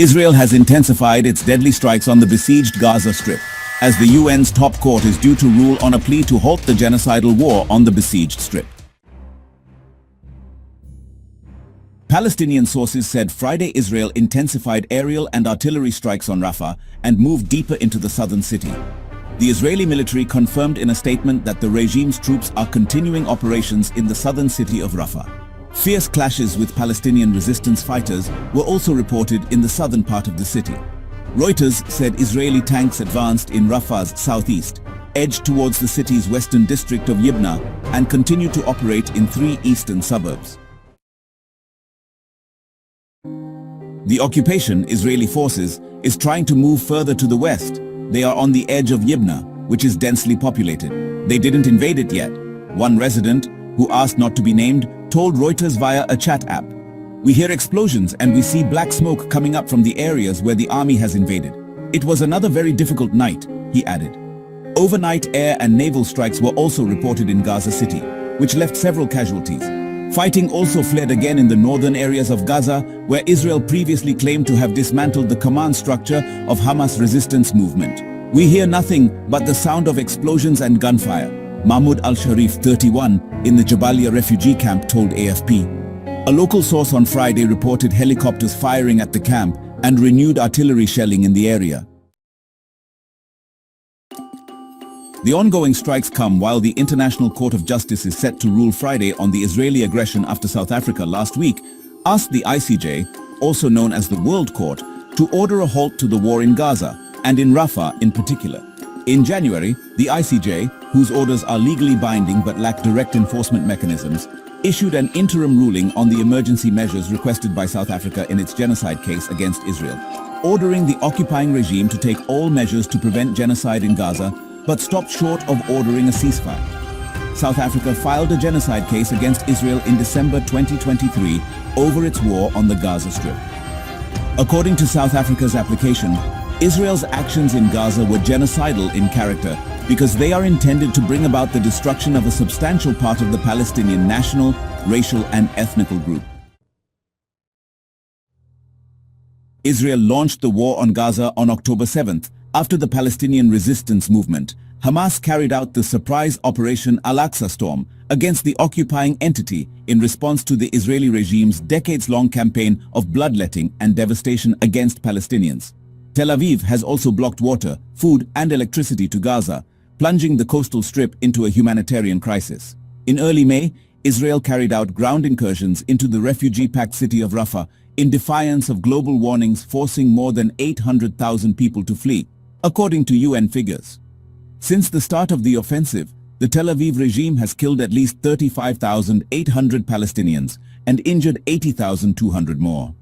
Israel has intensified its deadly strikes on the besieged Gaza Strip, as the UN's top court is due to rule on a plea to halt the genocidal war on the besieged strip. Palestinian sources said Friday Israel intensified aerial and artillery strikes on Rafah and moved deeper into the southern city. The Israeli military confirmed in a statement that the regime's troops are continuing operations in the southern city of Rafah. Fierce clashes with Palestinian resistance fighters were also reported in the southern part of the city. Reuters said Israeli tanks advanced in Rafah's southeast, edged towards the city's western district of Yibna, and continued to operate in 3 eastern suburbs. The occupation, Israeli forces, is trying to move further to the west. They are on the edge of Yibna, which is densely populated. They didn't invade it yet. One resident, who asked not to be named, told Reuters via a chat app, "We hear explosions and we see black smoke coming up from the areas where the army has invaded. It was another very difficult night," he added. Overnight air and naval strikes were also reported in Gaza City, which left several casualties. Fighting also flared again in the northern areas of Gaza, where Israel previously claimed to have dismantled the command structure of Hamas resistance movement. "We hear nothing but the sound of explosions and gunfire," Mahmoud al-Sharif, 31, in the Jabalia refugee camp told AFP. A local source on Friday reported helicopters firing at the camp and renewed artillery shelling in the area. The ongoing strikes come while the International Court of Justice is set to rule Friday on the Israeli aggression after South Africa last week asked the ICJ, also known as the World Court, to order a halt to the war in Gaza, and in Rafah in particular. In January, the ICJ, whose orders are legally binding but lack direct enforcement mechanisms, issued an interim ruling on the emergency measures requested by South Africa in its genocide case against Israel, ordering the occupying regime to take all measures to prevent genocide in Gaza, but stopped short of ordering a ceasefire. South Africa filed a genocide case against Israel in December 2023 over its war on the Gaza Strip. According to South Africa's application, Israel's actions in Gaza were genocidal in character because they are intended to bring about the destruction of a substantial part of the Palestinian national, racial, and ethnical group. Israel launched the war on Gaza on October 7th after the Palestinian resistance movement, Hamas, carried out the surprise Operation Al-Aqsa Storm against the occupying entity in response to the Israeli regime's decades-long campaign of bloodletting and devastation against Palestinians. Tel Aviv has also blocked water, food, and electricity to Gaza, plunging the coastal strip into a humanitarian crisis. In early May, Israel carried out ground incursions into the refugee-packed city of Rafah in defiance of global warnings, forcing more than 800,000 people to flee, according to UN figures. Since the start of the offensive, the Tel Aviv regime has killed at least 35,800 Palestinians and injured 80,200 more.